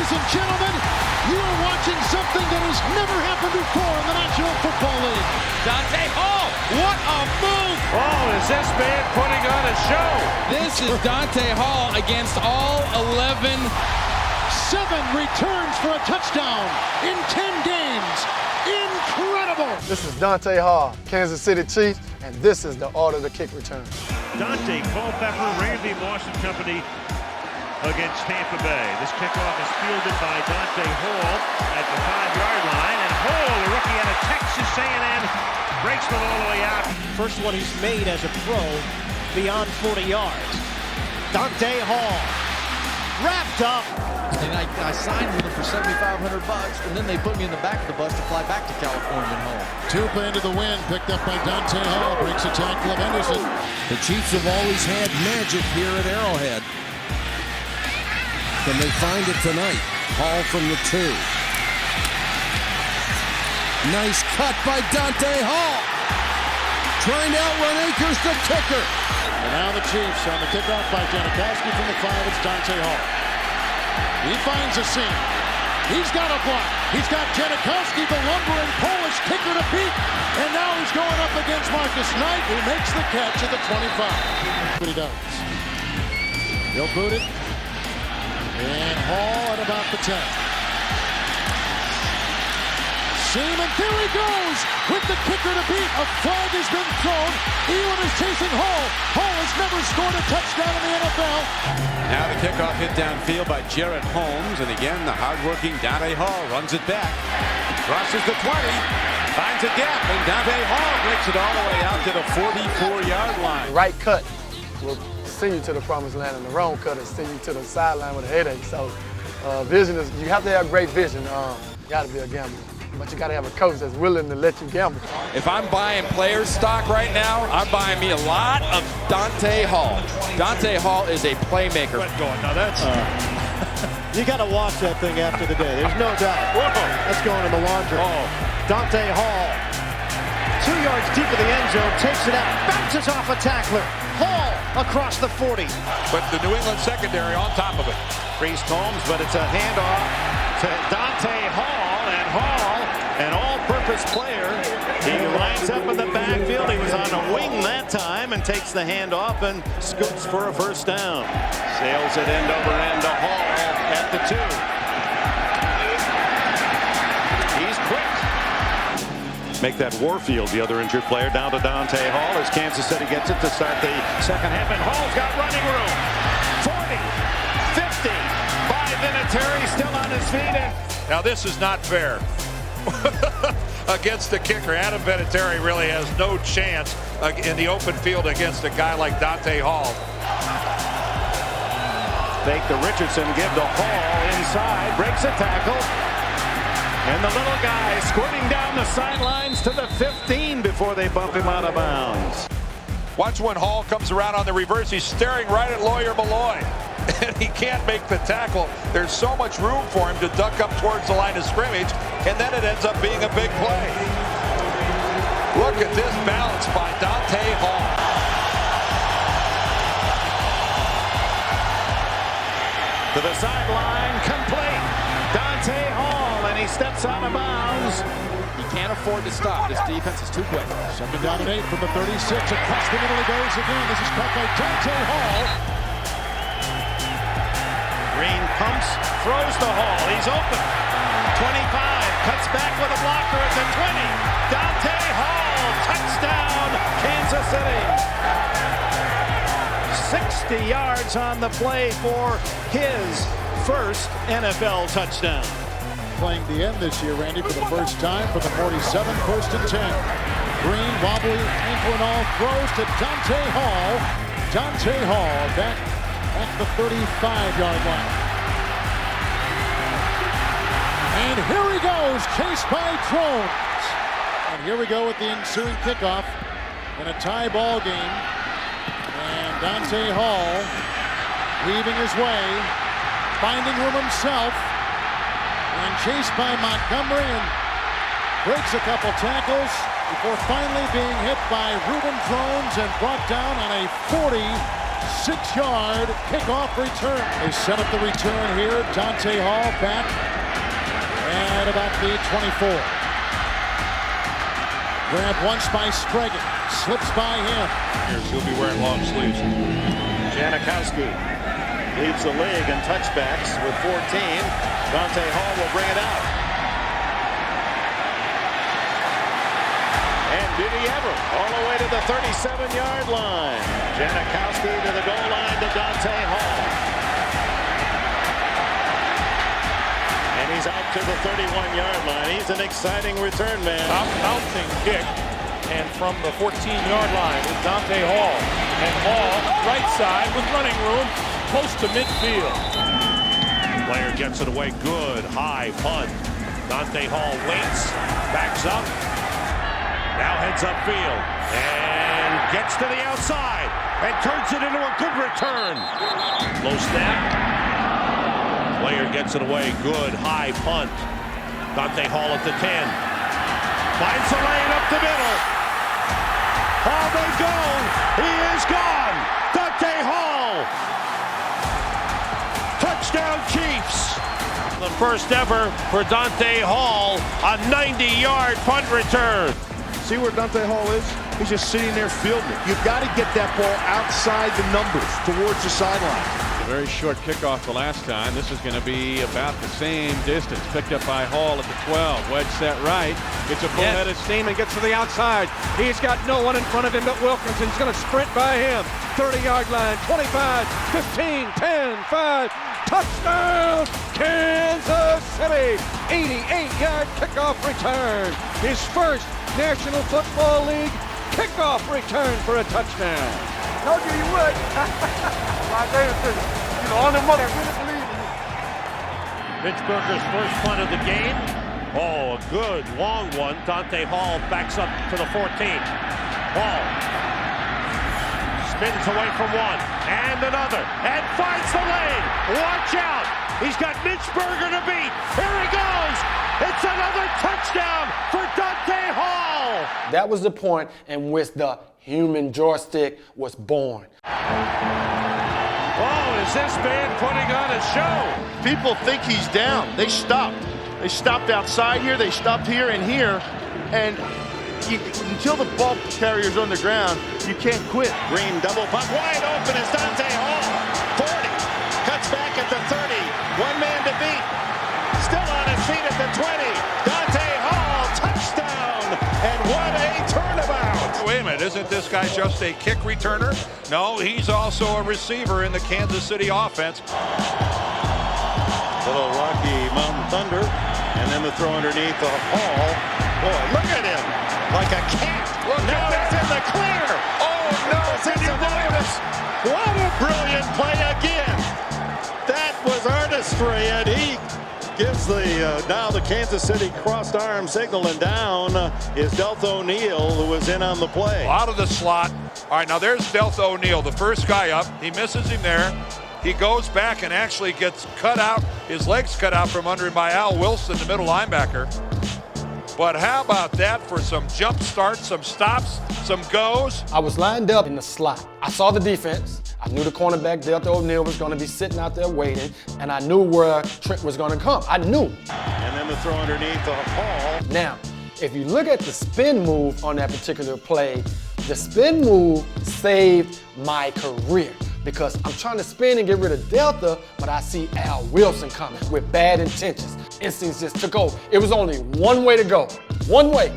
Ladies and gentlemen, you are watching something that has never happened before in the National Football League. Dante Hall, what a move! Oh, is this man putting on a show? This is Dante Hall against all 11. 7 returns for a touchdown in 10 games. Incredible! This is Dante Hall, Kansas City Chiefs, and this is the order of the kick return. Dante, Culpepper, Randy Moss and company against Tampa Bay. This kickoff is fielded by Dante Hall at the 5-yard line, and Hall, the rookie out of Texas A&M, breaks them all the way out. First one he's made as a pro beyond 40 yards. Dante Hall wrapped up. And I signed with them for $7,500, and then they put me in the back of the bus to fly back to California and home. Tupa into the wind, picked up by Dante Hall, breaks a tackle of Henderson. The Chiefs have always had magic here at Arrowhead. Can they find it tonight? Hall from the 2. Nice cut by Dante Hall. Trying to outrun Akers, the kicker. And now the Chiefs on the kickoff by Janikowski from the 5. It's Dante Hall. He finds a seam. He's got a block. He's got Janikowski, the lumbering Polish kicker, to beat. And now he's going up against Marcus Knight, who makes the catch at the 25. What he does. He'll boot it. And Hall at about the 10. Seam, and there he goes with the kicker to beat. A flag has been thrown. Elam is chasing Hall. Hall has never scored a touchdown in the NFL. Now the kickoff hit downfield by Jarrett Holmes, and again the hard-working Dante Hall runs it back. Crosses the 20, finds a gap, and Dante Hall breaks it all the way out to the 44-yard line. The right cut will send you to the promised land, and the wrong cut will send you to the sideline with a headache. So vision is, you have to have great vision. You got to be a gambler. But you got to have a coach that's willing to let you gamble. If I'm buying players stock right now, I'm buying me a lot of Dante Hall. Dante Hall is a playmaker. Now that's... You got to watch that thing after the day. There's no doubt. Whoa. That's going in the laundry. Oh. Dante Hall, 2 yards deep of the end zone, takes it out, bounces off a tackler. Hall across the 40. But the New England secondary on top of it. Priest Holmes, but it's a handoff to Dante Hall, and Hall, an all-purpose player. He lines up in the backfield. He was on a wing that time and takes the handoff and scoots for a first down. Sails it end over end to Hall at the 2. He's quick. Make that Warfield, the other injured player, down to Dante Hall as Kansas City gets it to start the second half. And Hall's got running room. 40, 50, by Vinatieri, still on his feet. Now this is not fair. Against the kicker, Adam Vinatieri really has no chance in the open field against a guy like Dante Hall. Fake to Richardson, give to Hall inside, breaks a tackle. And the little guy squirting down the sidelines to the 15 before they bump him out of bounds. Watch when Hall comes around on the reverse. He's staring right at Lawyer Malloy. And he can't make the tackle. There's so much room for him to duck up towards the line of scrimmage, and then it ends up being a big play. Look at this balance by Dante Hall. To the sideline, complete. Dante Hall, and he steps out of bounds. He can't afford to stop. This defense is too quick. Second down and 8 from the 36. Across the middle he goes again. This is caught by Dante Hall. Green pumps, throws the Hall. He's open. 25, cuts back with a blocker at the 20. Dante Hall, touchdown, Kansas City. 60 yards on the play for his first NFL touchdown. Playing the end this year, Randy, for the first time for the 47, 1st and 10. Green, wobbly, ankle and all, throws to Dante Hall. Dante Hall back at the 35-yard line. And here he goes, chased by drones. And here we go with the ensuing kickoff in a tie ball game. And Dante Hall weaving his way, finding room himself, and chased by Montgomery, and breaks a couple tackles before finally being hit by Reuben Drones and brought down on a 6-yard kickoff return. They set up the return here. Dante Hall back at about the 24. Grabbed once by Sprague. Slips by him. He'll be wearing long sleeves. Janikowski leads the league in touchbacks with 14. Dante Hall will bring it out. And did he ever? All the way to the 37-yard line. Janikowski to the goal line to Dante Hall. And he's out to the 31-yard line. He's an exciting return man. Bouncing kick. And from the 14-yard line is Dante Hall. And Hall, right side with running room, close to midfield. Player gets it away. Good high punt. Dante Hall waits, backs up. Now heads upfield and gets to the outside and turns it into a good return. Low snap. Player gets it away. Good high punt. Dante Hall at the 10. Finds the lane up the middle. How they go. He is gone. Dante Hall. Touchdown Chiefs. The first ever for Dante Hall. A 90-yard punt return. See where Dante Hall is? He's just sitting there fielding it. You've got to get that ball outside the numbers, towards the sideline. A very short kickoff the last time. This is going to be about the same distance. Picked up by Hall at the 12. Wedge set right. Gets a full-headed steam and gets to the outside. He's got no one in front of him but Wilkinson's going to sprint by him. 30-yard line, 25, 15, 10, 5. Touchdown, Kansas City! 88-yard kickoff return. His first National Football League kickoff return for a touchdown. Told you would. My Davidson, you're the only one that really believes in me. Pittsburgh's first punt of the game. Oh, a good long one. Dante Hall backs up to the 14. Hall spins away from one and another and finds the lane. Watch out. He's got Mitchberger to beat. Here he goes. It's another touchdown for Dante Hall. That was the point in which the human joystick was born. Oh, is this man putting on a show? People think he's down. They stopped. They stopped outside here. They stopped here and here. And until the ball carrier's on the ground, you can't quit. Green double punt wide open is Dante Hall. 40. Cuts back at the 30. One man to beat. Still on his feet at the 20. Dante Hall, touchdown. And what a turnabout. Wait a minute, isn't this guy just a kick returner? No, he's also a receiver in the Kansas City offense. Little Rocky Mountain Thunder. And then the throw underneath the Hall. Boy, look at him. Like a cat. Look now he's in the clear. Oh, no. What a brilliant play again. That was artistry, and he gives the now the Kansas City crossed arm signal, and down is Deltha O'Neal, who was in on the play. Out of the slot. All right, now there's Deltha O'Neal, the first guy up. He misses him there. He goes back and actually gets cut out, his legs cut out from under him by Al Wilson, the middle linebacker. But how about that for some jump starts, some stops, some goes? I was lined up in the slot. I saw the defense. I knew the cornerback, Deltha O'Neal, was going to be sitting out there waiting, and I knew where Trent was going to come. I knew. And then the throw underneath the Hall. Now, if you look at the spin move on that particular play, the spin move saved my career because I'm trying to spin and get rid of Deltha, but I see Al Wilson coming with bad intentions. Instincts just took over. It was only one way to go. One way.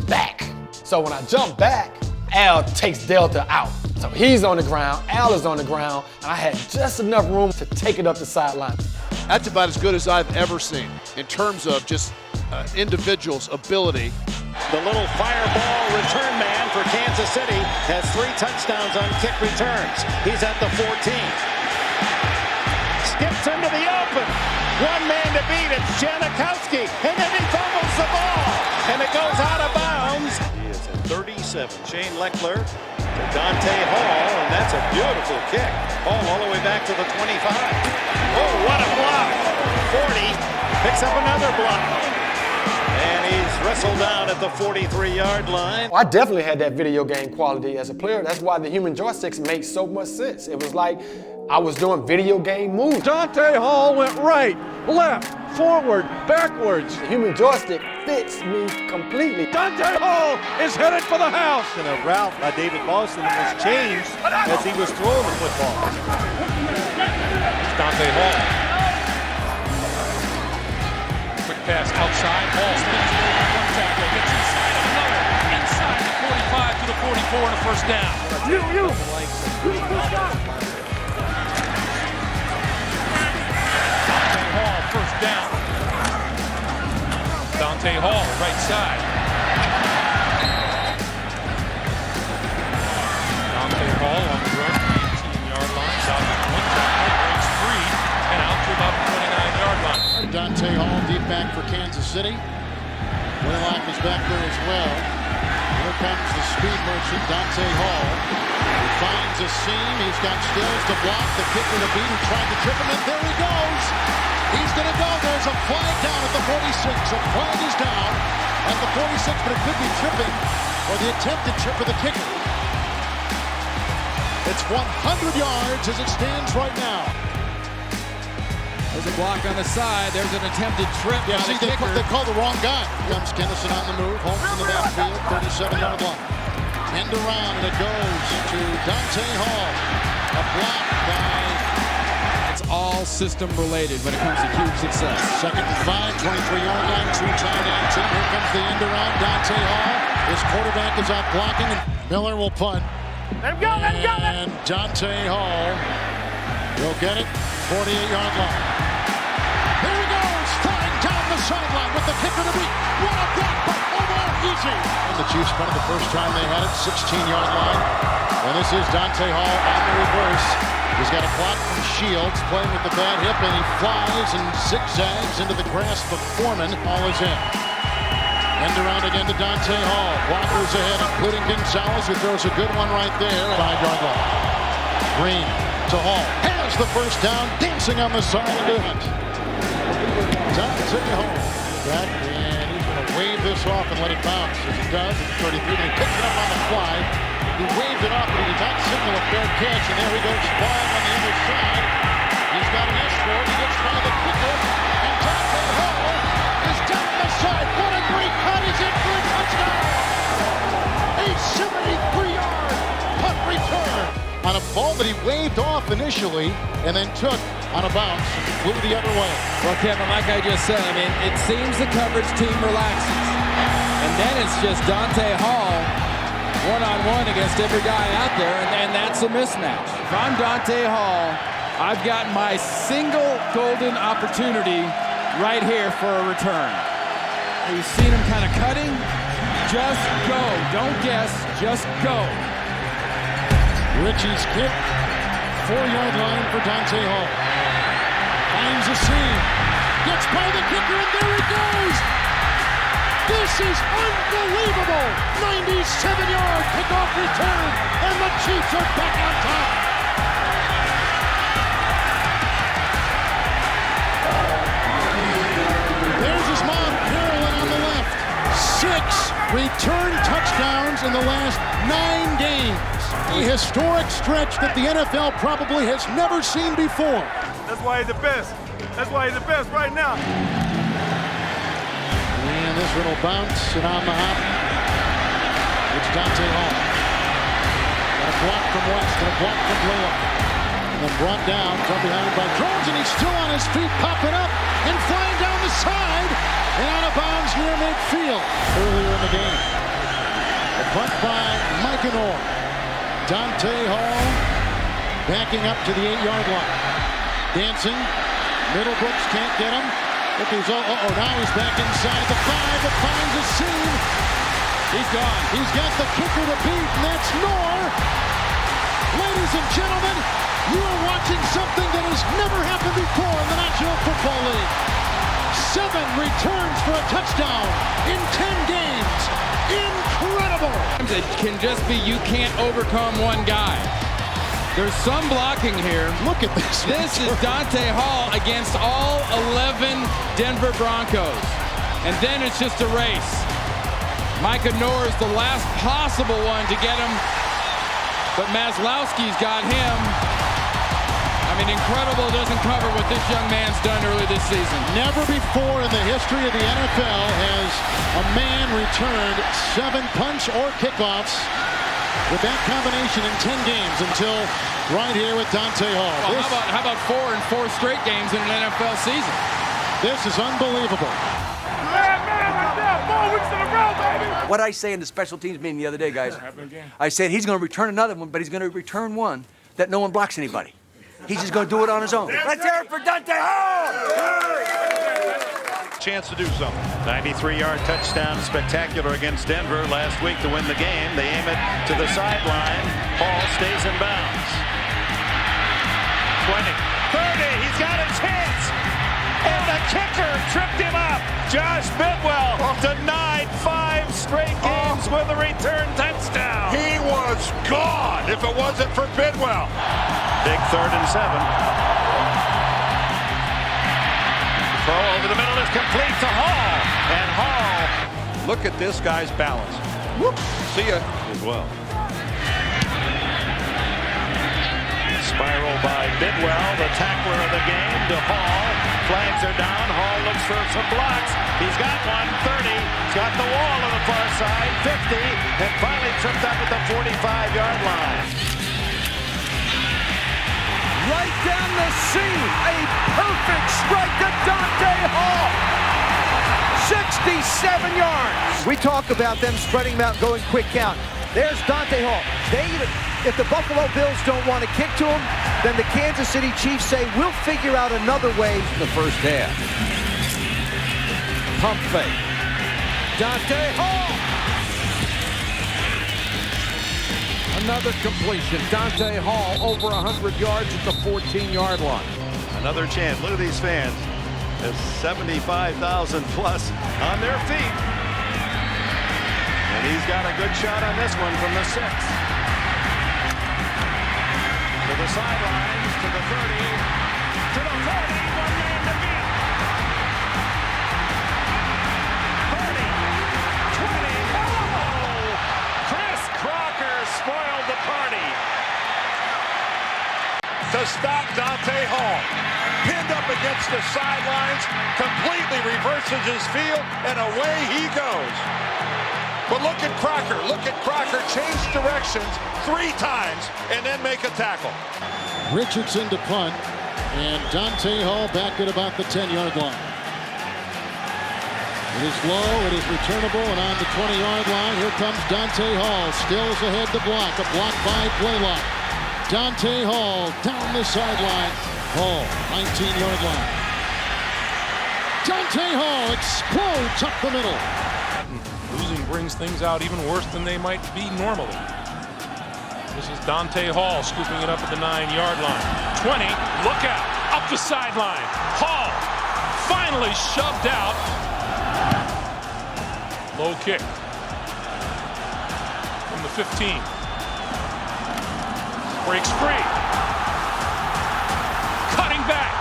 Back. So when I jump back, Al takes Deltha out. So he's on the ground, Al is on the ground, and I had just enough room to take it up the sideline. That's about as good as I've ever seen in terms of just individual's ability. The little fireball return man for Kansas City has 3 touchdowns on kick returns. He's at the 14. Skips into the open. One man to beat. It's Janikowski. And then he fumbles the ball. And it goes out of bounds. He is at 37. Shane Leckler to Dante Hall. And that's a beautiful kick. Hall all the way back to the 25. Oh, what a block. 40. Picks up another block. And he's wrestled down at the 43-yard line. I definitely had that video game quality as a player. That's why the human joysticks make so much sense. It was like I was doing video game moves. Dante Hall went right, left, forward, backwards. The human joystick fits me completely. Dante Hall is headed for the house. And a route by David Boston was changed as he was throwing the football. Dante Hall. Quick pass outside. Hall spins it over one tackle. Gets inside another. Inside the 45 to the 44 and a first down. Dante Hall, first down. Dante Hall, right side. Dante Hall on the run, 18-yard line. South one tackle, breaks free, and out to about the 29-yard line. Dante Hall deep back for Kansas City. Waylock is back there as well. Here comes the speed merchant, Dante Hall. He finds a seam. He's got Stills to block. The kicker to beat. He tried to trip him, and there he goes. He's going to go. There's a flag down at the 46. A flag is down at the 46, but it could be tripping or the attempted trip of the kicker. It's 100 yards as it stands right now. There's a block on the side. There's an attempted trip. Yeah, see, they called the wrong guy. Here comes Kennison on the move. Holmes in the backfield, 37-yard line. End around, and it goes to Dante Hall. A block by... It's all system related when it comes to huge success. Second and 5, 23-yard line, two tight ends. Here comes the end around, Dante Hall. His quarterback is out blocking, and Miller will punt. Let him go, let him go! And Dante Hall will get it, 48-yard line. There he goes, flying down the sideline with the kicker to beat. What a block by Omar Easy. And the Chiefs punted the first time they had it, 16-yard line. And this is Dante Hall on the reverse. He's got a block from Shields, playing with the bad hip, and he flies and zigzags into the grasp of Foreman. Hall is in. End around again to Dante Hall. Blockers ahead, including Gonzalez, who throws a good one right there. 5-yard line. Green to Hall. Has the first down, dancing on the side of it. Dante Hall back, and he's going to wave this off and let it bounce. As he does, at 33, and he picks it up on the fly. He waved it off, but he did not signal a fair catch, and there he goes, flying on the other side. He's got an escort. He gets by the kicker, and Dante Hall is down the side. What a great cut! He's in for a touchdown! A 73-yard punt return on a ball that he waved off initially, and then took on a bounce, flew the other way. Well, Kevin, like I just said, I mean, it seems the coverage team relaxes. And then it's just Dante Hall one-on-one against every guy out there, and that's a mismatch. If I'm Dante Hall, I've got my single golden opportunity right here for a return. You've seen him kind of cutting. Just go. Don't guess. Just go. Richie's kick, 4-yard line for Dante Hall. Finds a seam, gets by the kicker, and there he goes! This is unbelievable! 97-yard kickoff return, and the Chiefs are back on top! There's his mom, Carolyn, on the left. 6 return touchdowns in the last 9 games. A historic stretch that the NFL probably has never seen before. That's why he's the best. That's why he's the best right now. And this one will bounce, and on the hop, it's Dante Hall. Got a block from West, and a block from Lillard. And then brought down from behind by Jones, and he's still on his feet, popping up and flying down the side, and out of bounds near midfield earlier in the game. A punt by Mike Orr. Dante Hall backing up to the 8-yard line. Dancing. Middlebrooks can't get him. Now he's back inside the 5, but finds a seam. He's gone. He's got the kicker to beat, and that's Knorr. Ladies and gentlemen, you are watching something that has never happened before in the National Football League. 7 returns for a touchdown in 10 games. Incredible! It can just be you can't overcome one guy. There's some blocking here. Look at this. This is Dante Hall against all 11 Denver Broncos. And then it's just a race. Micah Norris, the last possible one to get him, but Maslowski's got him. I mean, incredible doesn't cover what this young man's done early this season. Never before in the history of the NFL has a man returned 7 punch or kickoffs with that combination in 10 games until right here with Dante Hall. Well, how about 4 in 4 straight games in an NFL season? This is unbelievable. What I say in the special teams meeting the other day, guys, I said he's going to return another one, but he's going to return one that no one blocks anybody. He's just going to do it on his own. Let's hear it for Dante Hall! Chance to do something. 93-yard touchdown, spectacular against Denver last week to win the game. They aim it to the sideline. Hall stays in bounds. 20, 30, he's got a chance! And the kicker tripped him up. Josh Bidwell denied 5 straight games with a return touchdown. He was gone if it wasn't for Bidwell. Big 3rd and 7. Throw over the middle is complete to Hall. And Hall. Look at this guy's balance. Whoop. See ya. As well. Spiral by Bidwell, the tackler of the game, to Hall. Flags are down. Hall looks for some blocks. He's got one, 30. He's got the wall on the far side, 50. And finally tripped up at the 45-yard line. Right down the seam. A perfect strike to Dante Hall. 67 yards. We talk about them spreading them out, going quick count. There's Dante Hall. If the Buffalo Bills don't want to kick to him, then the Kansas City Chiefs say, we'll figure out another way. The first half. Pump fake. Dante Hall. Another completion. Dante Hall over 100 yards at the 14-yard line. Another chance. Look at these fans. There's 75,000 plus on their feet. And he's got a good shot on this one from the 6. To the sidelines, to the 30, to the 40, one man to beat. 30, 20, oh! Chris Crocker spoiled the party. To stop Dante Hall. Pinned up against the sidelines, completely reverses his field, and away he goes. But look at Crocker. Look at Crocker change directions 3 times and then make a tackle. Richardson to punt, and Dante Hall back at about the 10-yard line. It is low, it is returnable, and on the 20-yard line, here comes Dante Hall. Stills ahead to block, a block by Blaylock. Dante Hall down the sideline. Hall, 19-yard line. Dante Hall explodes up the middle. Losing brings things out even worse than they might be normally. This is Dante Hall scooping it up at the 9-yard line. 20, look out, up the sideline. Hall finally shoved out. Low kick from the 15. Breaks free. Cutting back.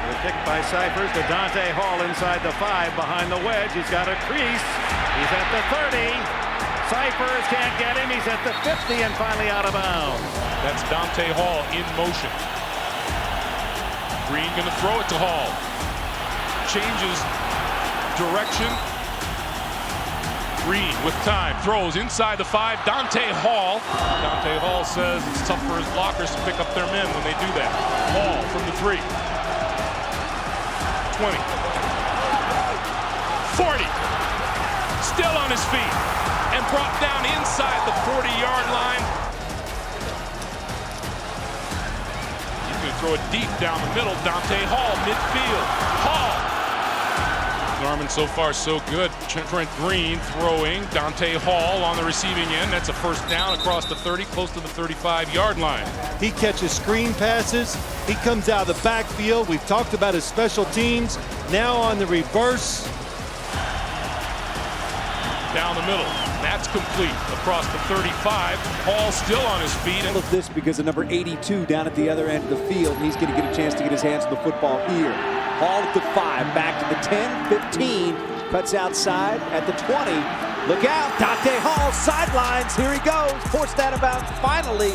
The kick by Cyphers to Dante Hall inside the 5 behind the wedge. He's got a crease. He's at the 30. Cyphers can't get him. He's at the 50 and finally out of bounds. That's Dante Hall in motion. Green going to throw it to Hall. Changes direction. Green with time, throws inside the 5, Dante Hall. Dante Hall says it's tough for his blockers to pick up their men when they do that. Hall from the 3. 20. 40. Still on his feet and brought down inside the 40-yard line. He's going to throw it deep down the middle. Dante Hall, midfield. Hall. Norman so far so good. Trent Green throwing. Dante Hall on the receiving end. That's a first down across the 30, close to the 35-yard line. He catches screen passes. He comes out of the backfield. We've talked about his special teams. Now on the reverse. Down the middle. That's complete across the 35. Hall still on his feet. All of this because of number 82 down at the other end of the field. He's going to get a chance to get his hands on the football here. Hall at the 5, back to the 10, 15, cuts outside at the 20. Look out, Dante Hall, sidelines, here he goes, forced out of bounds finally.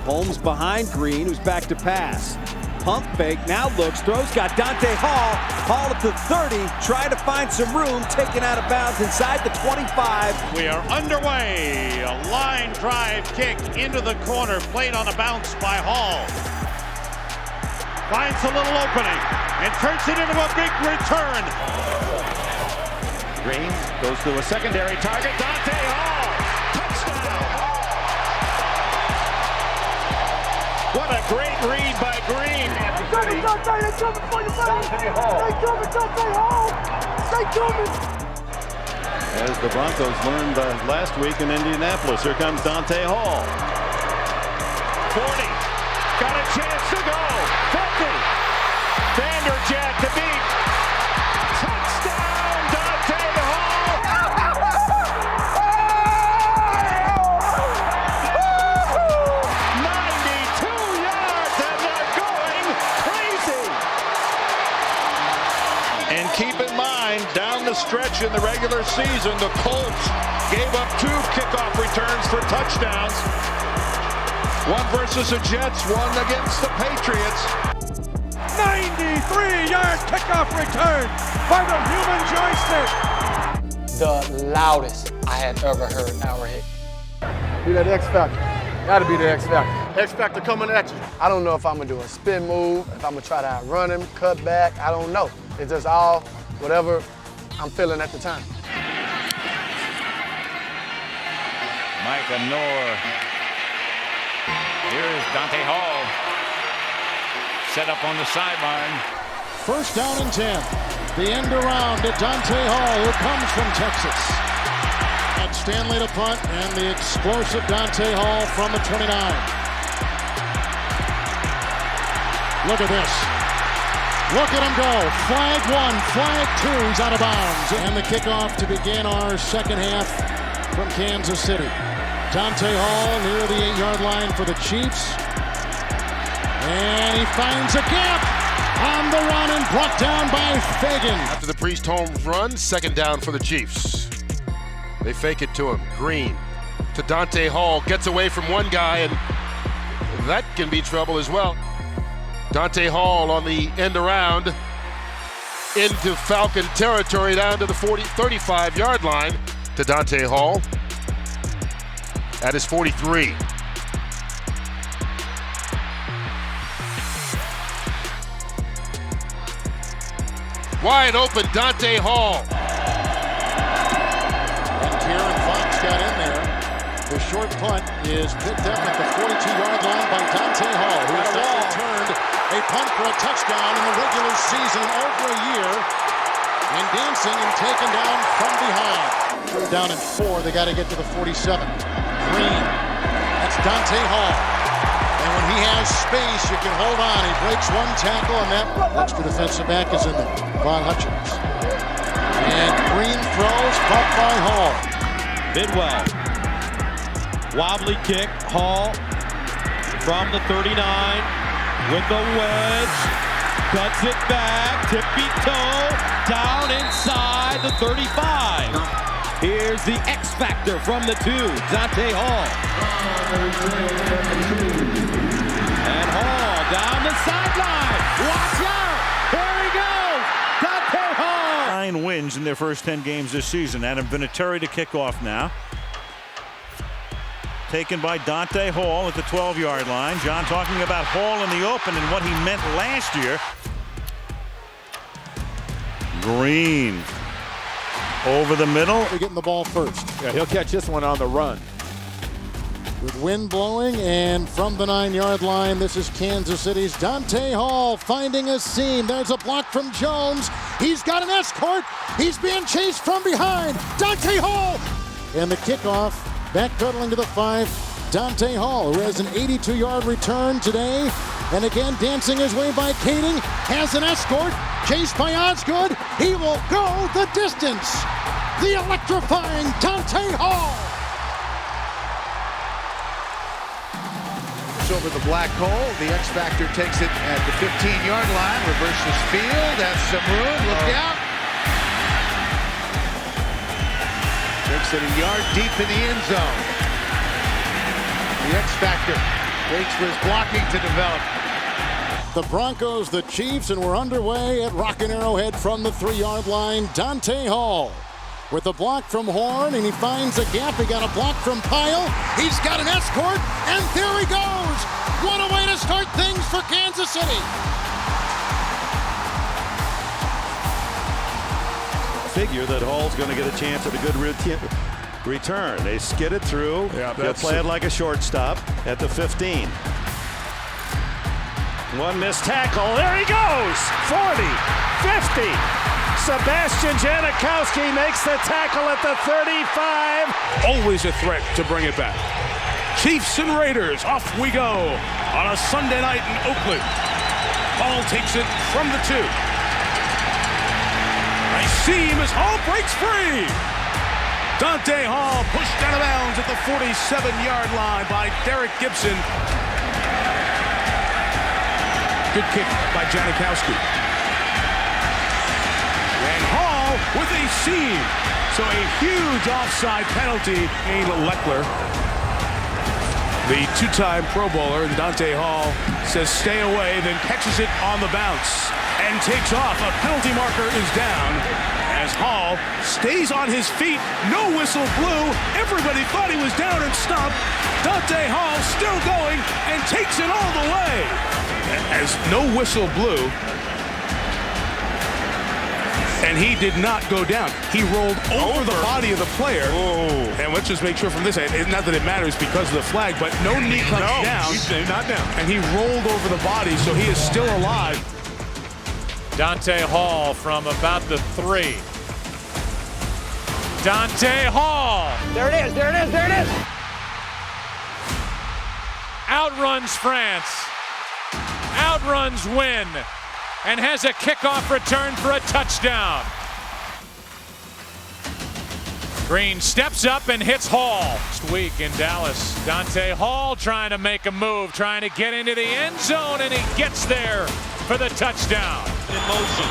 Holmes behind Green, who's back to pass. Pump fake, now looks, throws, got Dante Hall. Hall at the 30, trying to find some room, taken out of bounds inside the 25. We are underway. A line drive kick into the corner, played on a bounce by Hall. Finds a little opening and turns it into a big return. Green goes to a secondary target, Dante Hall. Touchdown. What a great read by Green. They coming, Dante, they coming for you, buddy. They coming, Dante Hall. They coming. As the Broncos learned last week in Indianapolis, here comes Dante Hall. 40, got a chance to go. 50, Vanderjagt to beat. Touchdown, Dante Hall. 92 yards, and they're going crazy. And keep in mind, down the stretch in the regular season, the Colts gave up 2 kickoff returns for touchdowns. One versus the Jets, one against the Patriots. 93-yard kickoff return by the human joystick. The loudest I had ever heard Arrowhead. Be that X Factor. Gotta be the X Factor. X Factor coming at you. I don't know if I'm gonna do a spin move, if I'm gonna try to outrun him, cut back, I don't know. It's just all whatever I'm feeling at the time. Micah Noor. Here's Dante Hall. Set up on the sideline. First down and 10. The end around to Dante Hall, who comes from Texas. And Stanley to punt, and the explosive Dante Hall from the 29. Look at this. Look at him go. Flag 1, flag 2, he's out of bounds. And the kickoff to begin our second half from Kansas City. Dante Hall near the 8-yard line for the Chiefs. And he finds a gap on the run and brought down by Fagan. After the Priest Holmes run, second down for the Chiefs. They fake it to him. Green to Dante Hall. Gets away from one guy, and that can be trouble as well. Dante Hall on the end around into Falcon territory down to the 35-yard line to Dante Hall at his 43. Wide open Dante Hall. And Kieran Fox got in there. The short punt is picked up at the 42-yard line by Dante Hall, who has now returned a punt for a touchdown in the regular season over a year. And dancing and taken down from behind. Third down and 4, they got to get to the 47. Green, that's Dante Hall. And when he has space, you can hold on. He breaks one tackle, and that extra defensive back is in there. Von Hutchins. And Green throws, caught by Hall. Bidwell. Wobbly kick. Hall from the 39 with the wedge. Cuts it back. Tippy-toe. Down inside the 35. Here's the X Factor from the 2, Dante Hall. And Hall down the sideline. Watch out! There he goes! Dante Hall! 9 wins in their first 10 games this season. Adam Vinatieri to kick off now. Taken by Dante Hall at the 12-yard line. John talking about Hall in the open and what he meant last year. Green over the middle. They're getting the ball first. Yeah, he'll catch this one on the run. With wind blowing, and from the 9-yard line, this is Kansas City's Dante Hall finding a seam. There's a block from Jones. He's got an escort. He's being chased from behind. Dante Hall! And the kickoff, backpedaling to the 5, Dante Hall, who has an 82-yard return today. And again, dancing his way by Kading, has an escort, chased by Osgood. He will go the distance. The electrifying Dante Hall. gets over the black hole. The X Factor takes it at the 15-yard line. Reverses field. Has some room. Look out. Takes it a yard deep in the end zone. The X Factor waits for his blocking to develop. The Broncos, the Chiefs, and we're underway at Rockin' Arrowhead from the 3-yard line. Dante Hall with a block from Horn, and he finds a gap. He got a block from Pyle. He's got an escort, and there he goes. What a way to start things for Kansas City. Figure that Hall's going to get a chance at a good return. They skid it through. They'll play it like a shortstop at the 15. One missed tackle. There he goes. 40, 50. Sebastian Janikowski makes the tackle at the 35. Always a threat to bring it back. Chiefs and Raiders, off we go on a Sunday night in Oakland. Hall takes it from the 2. Nice seam as Hall breaks free. Dante Hall pushed out of bounds at the 47-yard line by Derek Gibson. Good kick by Janikowski. And Hall with a seam. So a huge offside penalty. Kane Leckler, the 2-time Pro Bowler, and Dante Hall says stay away, then catches it on the bounce and takes off. A penalty marker is down as Hall stays on his feet. No whistle blew. Everybody thought he was down and stopped. Dante Hall still going and takes it all the way. As no whistle blew, and he did not go down. He rolled over the body of the player. And let's just make sure from this end, not that it matters because of the flag, but no knee comes down. He's not down. And he rolled over the body, so he is still alive. Dante Hall from about the 3. Dante Hall. There it is, there it is, there it is. Outruns France. Outruns win. And has a kickoff return for a touchdown. Green steps up and hits Hall. Next week in Dallas, Dante Hall trying to make a move, trying to get into the end zone, and he gets there for the touchdown. In motion.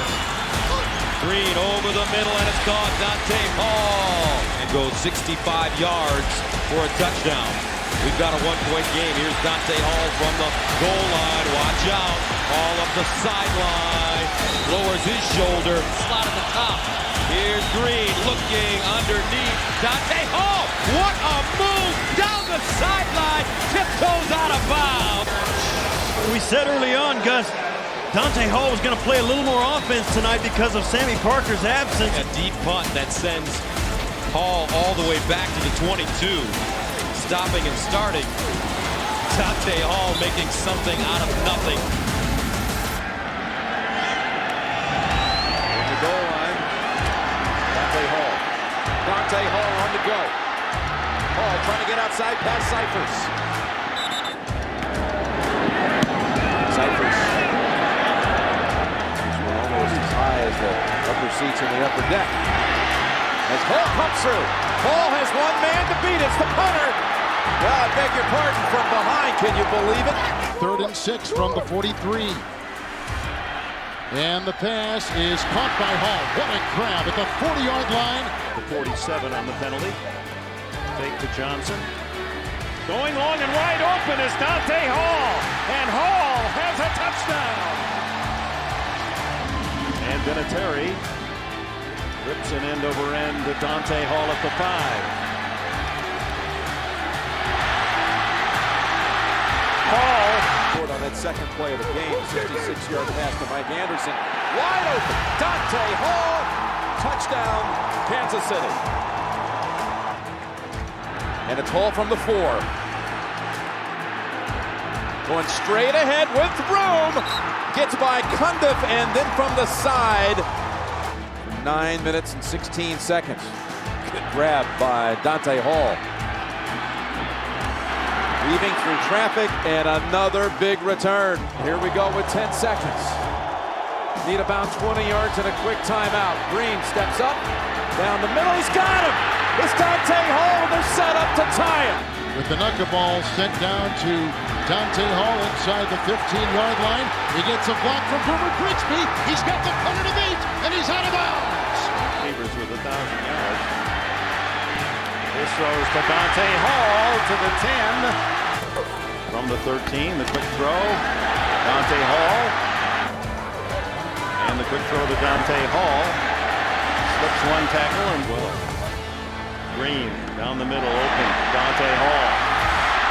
Green over the middle, and it's caught. Dante Hall. And goes 65 yards for a touchdown. We've got a 1-point game. Here's Dante Hall from the goal line. Watch out. Hall up the sideline. Lowers his shoulder. Slot at the top. Here's Green looking underneath. Dante Hall. What a move. Down the sideline. Tiptoes out of bounds. We said early on, Gus, Dante Hall was going to play a little more offense tonight because of Sammy Parker's absence. A deep punt that sends Hall all the way back to the 22. Stopping and starting. Dante Hall making something out of nothing. On the goal line, Dante Hall. Dante Hall on the go. Hall trying to get outside past Cyphers. Cyphers. These were almost as high as the upper seats in the upper deck. As Hall comes through. Hall has one man to beat. It's the punter. Well, I beg your pardon, from behind. Can you believe it? 3rd and 6 from the 43. And the pass is caught by Hall. What a grab at the 40-yard line. The 47 on the penalty. Fake to Johnson. Going long and wide open is Dante Hall. And Hall has a touchdown. And Vinatieri rips an end over end to Dante Hall at the 5. Hall scored on that second play of the game. 66-yard pass to Mike Anderson. Wide open. Dante Hall. Touchdown, Kansas City. And it's Hall from the 4. Going straight ahead with room. Gets by Cundiff and then from the side. 9 minutes and 16 seconds. Good grab by Dante Hall. Weaving through traffic and another big return. Here we go with 10 seconds. Need about 20 yards and a quick timeout. Green steps up, down the middle, he's got him! It's Dante Hall, they're set up to tie it. with the knuckleball sent down to Dante Hall inside the 15-yard line. He gets a block from Boomer Grigsby. He's got the cutter to beat, and he's out of bounds. Receivers with 1,000 yards. This throws to Dante Hall to the 10. From the 13, the quick throw. Dante Hall. And the quick throw to Dante Hall. Slips one tackle and well. Green down the middle, open. Dante Hall.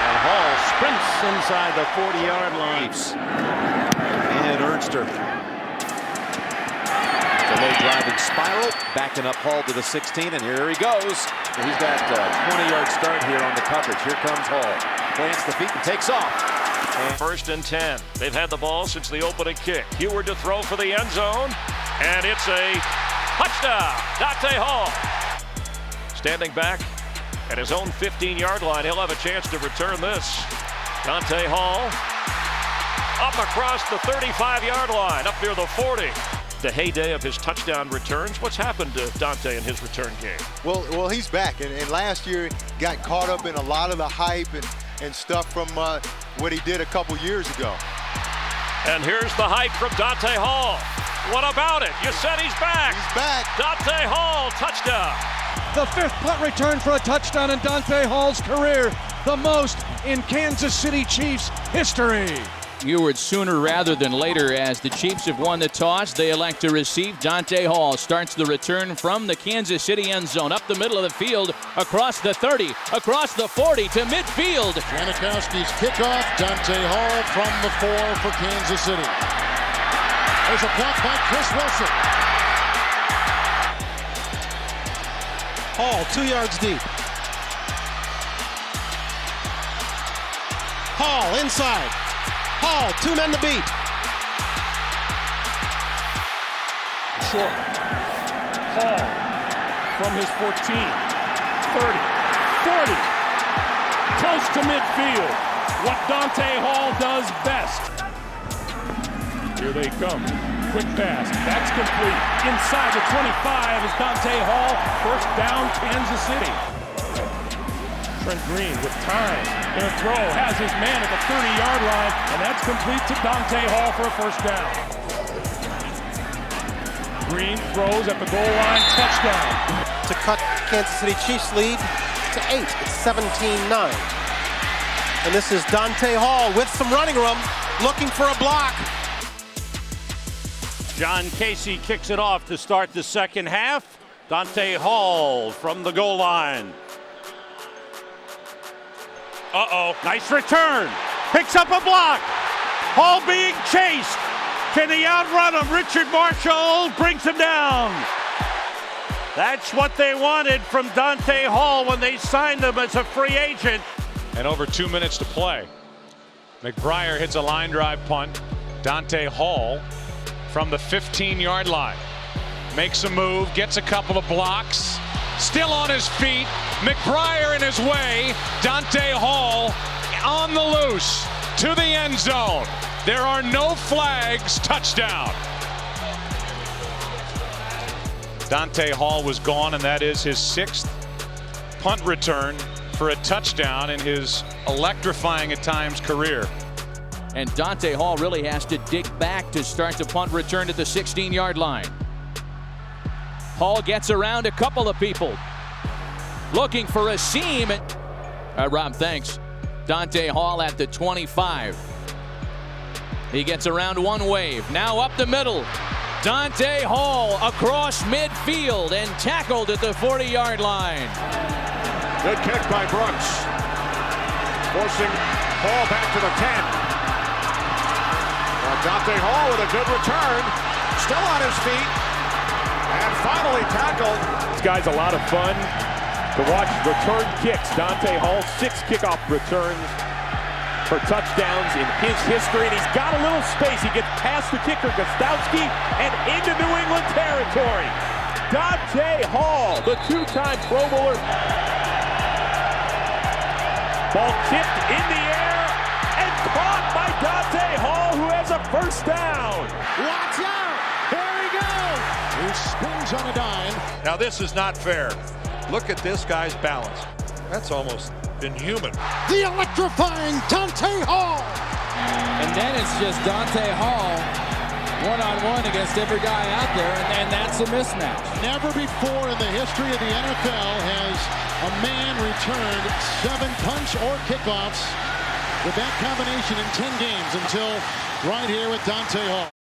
And Hall sprints inside the 40-yard line. And Ernster. The low driving spiral, backing up Hall to the 16, and here he goes. He's got a 20-yard start here on the coverage. Here comes Hall. Plants the feet and takes off. And 1st and 10. They've had the ball since the opening kick. Heward to throw for the end zone, and it's a touchdown. Dante Hall. Standing back at his own 15-yard line. He'll have a chance to return this. Dante Hall up across the 35-yard line, up near the 40. The heyday of his touchdown returns. What's happened to Dante in his return game? Well, he's back, and last year got caught up in a lot of the hype and stuff from what he did a couple years ago. And here's the hype from Dante Hall. What about it? You said he's back. He's back. Dante Hall, touchdown. The 5th punt return for a touchdown in Dante Hall's career, the most in Kansas City Chiefs history. Heward sooner rather than later, as the Chiefs have won the toss. They elect to receive. Dante Hall starts the return from the Kansas City end zone, up the middle of the field, across the 30, across the 40 to midfield. Janikowski's kickoff. Dante Hall from the 4 for Kansas City. There's a block by Chris Wilson. Hall 2 yards deep. Hall inside. Hall, 2 men to beat. Short. Hall from his 14, 30, 40. Close to midfield. What Dante Hall does best. Here they come. Quick pass. That's complete. Inside the 25 is Dante Hall. First down, Kansas City. Trent Green with time. Gonna throw. Has his man at the 30-yard line. And that's complete to Dante Hall for a first down. Green throws at the goal line. Touchdown. To cut Kansas City Chiefs lead to 8. It's 17-9. And this is Dante Hall with some running room, looking for a block. John Casey kicks it off to start the second half. Dante Hall from the goal line. Uh-oh, nice return. Picks up a block. Hall being chased. Can he outrun him? Richard Marshall brings him down. That's what they wanted from Dante Hall when they signed him as a free agent. And over 2 minutes to play. McBriar hits a line drive punt. Dante Hall from the 15-yard line makes a move, gets a couple of blocks. Still on his feet, McBriar in his way, Dante Hall on the loose to the end zone. There are no flags, touchdown. Dante Hall was gone, and that is his 6th punt return for a touchdown in his electrifying at times career. And Dante Hall really has to dig back to start the punt return at the 16-yard line. Hall gets around a couple of people. Looking for a seam. Rob, thanks. Dante Hall at the 25. He gets around one wave. Now up the middle. Dante Hall across midfield and tackled at the 40-yard line. Good kick by Brooks. Forcing Hall back to the 10. Dante Hall with a good return. Still on his feet. And finally tackled. This guy's a lot of fun to watch return kicks. Dante Hall, 6 kickoff returns for touchdowns in his history, and he's got a little space. He gets past the kicker, Gostowski, and into New England territory. Dante Hall, the 2-time Pro Bowler. Ball tipped in the air and caught by Dante Hall, who has a first down. Watch out! Here he goes! He spins on a dime. Now this is not fair. Look at this guy's balance. That's almost inhuman. The electrifying Dante Hall. And then it's just Dante Hall one-on-one against every guy out there, and that's a mismatch. Never before in the history of the NFL has a man returned 7 punch or kickoffs with that combination in 10 games until right here with Dante Hall.